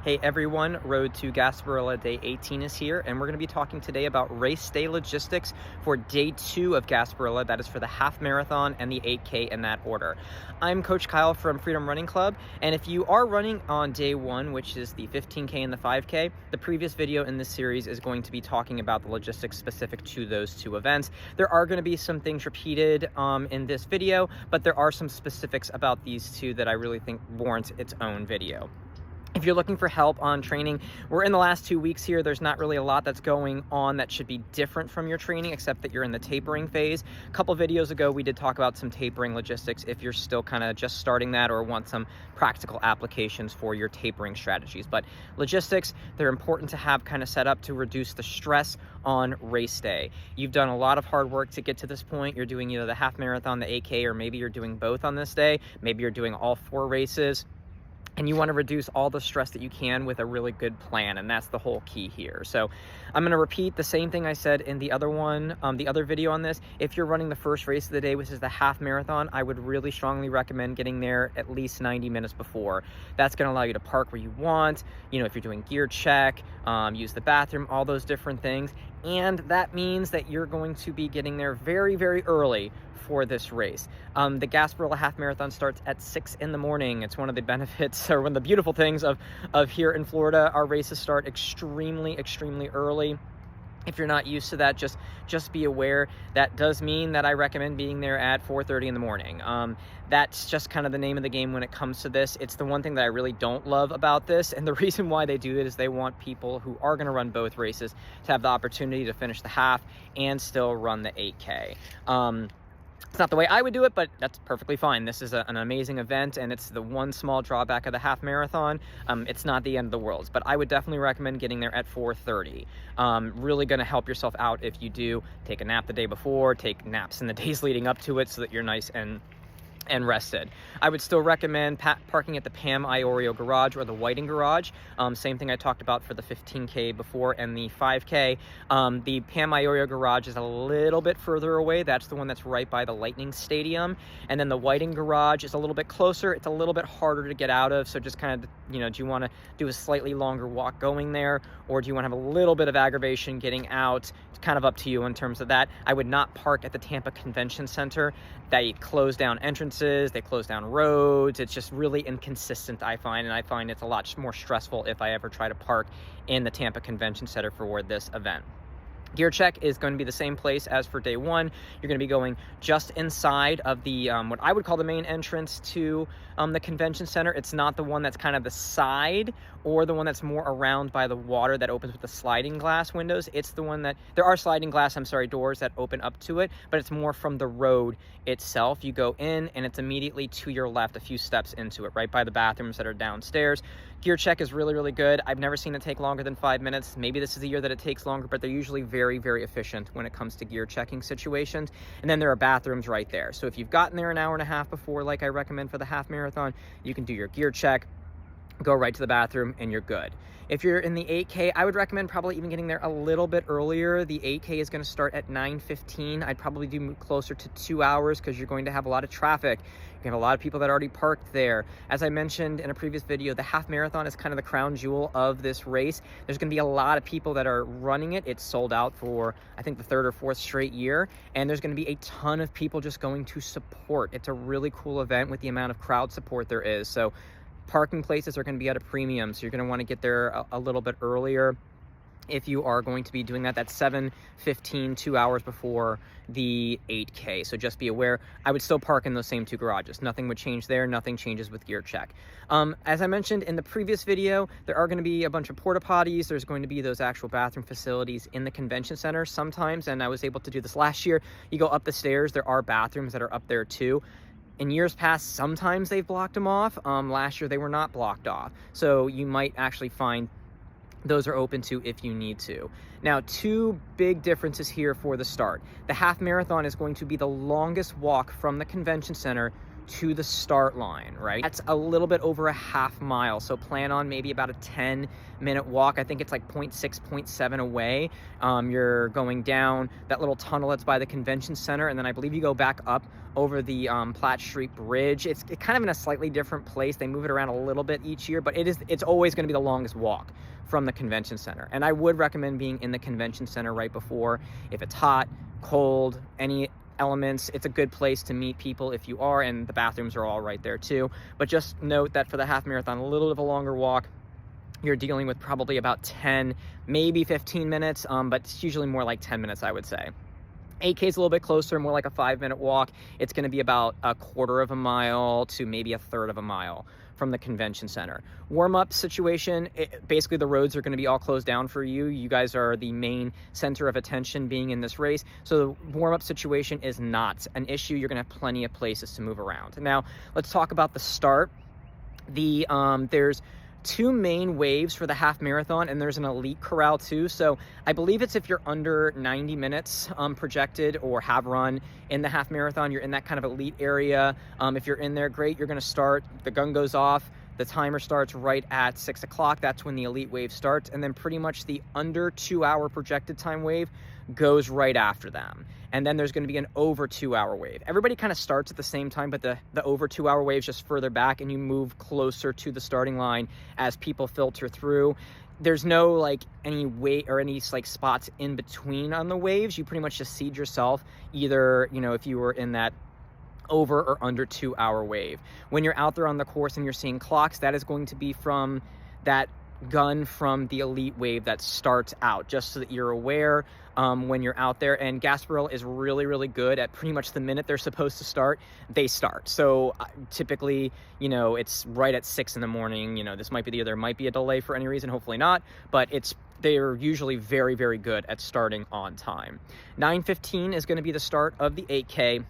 Hey everyone, Road to Gasparilla Day 18 is here, and we're going to be talking today about race day logistics for Day 2 of Gasparilla. That is for the half marathon and the 8K in that order. I'm Coach Kyle from Freedom Running Club, and if you are running on Day 1, which is the 15K and the 5K, the previous video in this series is going to be talking about the logistics specific to those two events. There are going to be some things repeated in this video, but there are some specifics about these two that I really think warrants its own video. If you're looking for help on training, we're in the last 2 weeks here. There's not really a lot that's going on that should be different from your training, except that you're in the tapering phase. A couple videos ago, we did talk about some tapering logistics if you're still kind of just starting that or want some practical applications for your tapering strategies. But logistics, they're important to have kind of set up to reduce the stress on race day. You've done a lot of hard work to get to this point. You're doing either the half marathon, the 8K, or maybe you're doing both on this day. Maybe you're doing all 4 races. And you want to reduce all the stress that you can with a really good plan, and that's the whole key here. So I'm going to repeat the same thing I said in the other one, the other video on this. If you're running the first race of the day, which is the half marathon, I would really strongly recommend getting there at least 90 minutes before. That's going to allow you to park where you want, you know, if you're doing gear check, use the bathroom, all those different things. And that means that you're going to be getting there very, very early for this race. The Gasparilla Half Marathon starts at 6 in the morning. It's one of the benefits, or one of the beautiful things of here in Florida. Our races start extremely, extremely early. If you're not used to that, just be aware. That does mean that I recommend being there at 4:30 in the morning. That's just kind of the name of the game when it comes to this. It's the one thing that I really don't love about this, and the reason why they do it is they want people who are going to run both races to have the opportunity to finish the half and still run the 8K. It's not the way I would do it, but that's perfectly fine. This is an amazing event, and it's the one small drawback of the half marathon. It's not the end of the world, but I would definitely recommend getting there at 4:30. Really going to help yourself out if you do take a nap the day before, take naps in the days leading up to it so that you're nice and rested. I would still recommend parking at the Pam Iorio garage or the Whiting garage. Same thing I talked about for the 15K before and the 5K. The Pam Iorio garage is a little bit further away. That's the one that's right by the Lightning Stadium. And then the Whiting garage is a little bit closer. It's a little bit harder to get out of. So just kind of, you know, do you want to do a slightly longer walk going there, or do you want to have a little bit of aggravation getting out? It's kind of up to you in terms of that. I would not park at the Tampa Convention Center. They close down entrances, they close down roads. It's just really inconsistent, I find, and I find it's a lot more stressful if I ever try to park in the Tampa Convention Center for this event. Gear check is going to be the same place as for day 1. You're going to be going just inside of the what I would call the main entrance to the convention center. It's not the one that's kind of the side or the one that's more around by the water that opens with the sliding glass windows. It's the one that there are sliding glass, doors that open up to it, but it's more from the road itself. You go in and it's immediately to your left, a few steps into it, right by the bathrooms that are downstairs. Gear check is really, really good. I've never seen it take longer than 5 minutes. Maybe this is the year that it takes longer, but they're usually very, very efficient when it comes to gear checking situations. And then there are bathrooms right there. So if you've gotten there an hour and a half before, like I recommend for the half marathon, you can do your gear check, go right to the bathroom, and you're good. If you're in the 8K, I would recommend probably even getting there a little bit earlier. The 8K is going to start at 9:15. I'd probably do closer to 2 hours because you're going to have a lot of traffic. You have a lot of people that already parked there. As I mentioned in a previous video, the half marathon is kind of the crown jewel of this race. There's going to be a lot of people that are running it. It's sold out for, I think, the 3rd or 4th straight year. And there's going to be a ton of people just going to support. It's a really cool event with the amount of crowd support there is. So parking places are going to be at a premium, so you're going to want to get there a little bit earlier if you are going to be doing that. That's 7:15, 2 hours before the 8K. So just be aware. I would still park in those same 2 garages. Nothing would change there. Nothing changes with gear check. As I mentioned in the previous video, there are going to be a bunch of porta potties. There's going to be those actual bathroom facilities in the convention center sometimes, and I was able to do this last year. You go up the stairs. There are bathrooms that are up there too. In years past, sometimes they've blocked them off. Last year, they were not blocked off. So you might actually find those are open to if you need to. Now, 2 big differences here for the start. The half marathon is going to be the longest walk from the convention center to the start line, right? That's a little bit over a half mile. So plan on maybe about a 10-minute walk. I think it's like 0.6, 0.7 away. You're going down that little tunnel that's by the convention center. And then I believe you go back up over the Platt Street Bridge. It's kind of in a slightly different place. They move it around a little bit each year, but it's always going to be the longest walk from the convention center. And I would recommend being in the convention center right before. If it's hot, cold, any elements, it's a good place to meet people if you are, and the bathrooms are all right there too. But just note that for the half marathon, a little bit of a longer walk, you're dealing with probably about 10, maybe 15 minutes, but it's usually more like 10 minutes, I would say. 8K is a little bit closer, more like a 5-minute walk. It's going to be about a quarter of a mile to maybe a third of a mile from the convention center. Warm-up situation, basically the roads are going to be all closed down for you. You guys are the main center of attention being in this race. So the warm-up situation is not an issue. You're going to have plenty of places to move around. Now, let's talk about the start. There's 2 main waves for the half marathon, and there's an elite corral too. So I believe it's if you're under 90 minutes projected or have run in the half marathon, you're in that kind of elite area. If you're in there, great. You're going to start, the gun goes off, the timer starts right at 6 o'clock. That's when the elite wave starts. And then pretty much the under 2-hour projected time wave goes right after them. And then there's going to be an over 2-hour wave. Everybody kind of starts at the same time, but the over 2-hour wave is just further back, and you move closer to the starting line as people filter through. There's no like any weight or any like spots in between on the waves. You pretty much just seed yourself either, you know, if you were in that over or under 2-hour wave. When you're out there on the course and you're seeing clocks, that is going to be from that gun from the elite wave that starts out, just so that you're aware when you're out there. And Gasparilla is really, really good at pretty much the minute they're supposed to start, they start. So typically, you know, it's right at 6 in the morning. You know, this might be there might be a delay for any reason, hopefully not, but they're usually very, very good at starting on time. 9:15 is going to be the start of the 8K.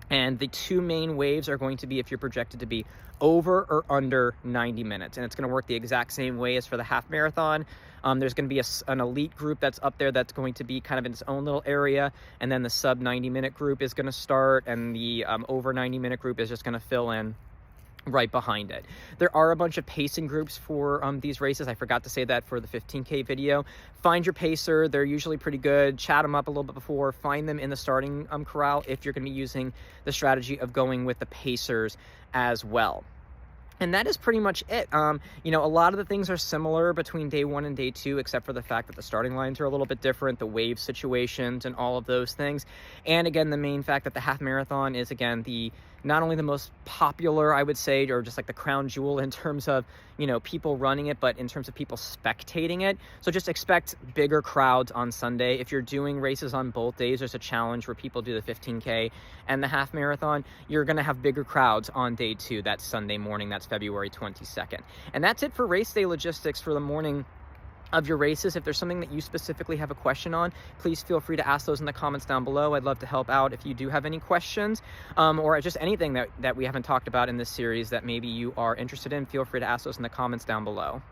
And the 2 main waves are going to be if you're projected to be over or under 90 minutes. And it's going to work the exact same way as for the half marathon. There's going to be an elite group that's up there that's going to be kind of in its own little area. And then the sub 90-minute group is going to start. And the over 90-minute group is just going to fill in right behind it. There are a bunch of pacing groups for these races. I forgot to say that for the 15K video. Find your pacer. They're usually pretty good. Chat them up a little bit before. Find them in the starting corral if you're going to be using the strategy of going with the pacers as well. And that is pretty much it. You know, a lot of the things are similar between day 1 and day 2, except for the fact that the starting lines are a little bit different, the wave situations and all of those things. And again, the main fact that the half marathon is, again, not only the most popular, I would say, or just like the crown jewel in terms of, you know, people running it, but in terms of people spectating it. So just expect bigger crowds on Sunday. If you're doing races on both days, there's a challenge where people do the 15K and the half marathon. You're going to have bigger crowds on day 2, that Sunday morning. That's February 22nd. And that's it for race day logistics for the morning of your races. If there's something that you specifically have a question on, please feel free to ask those in the comments down below. I'd love to help out if you do have any questions, or just anything that we haven't talked about in this series that maybe you are interested in. Feel free to ask those in the comments down below.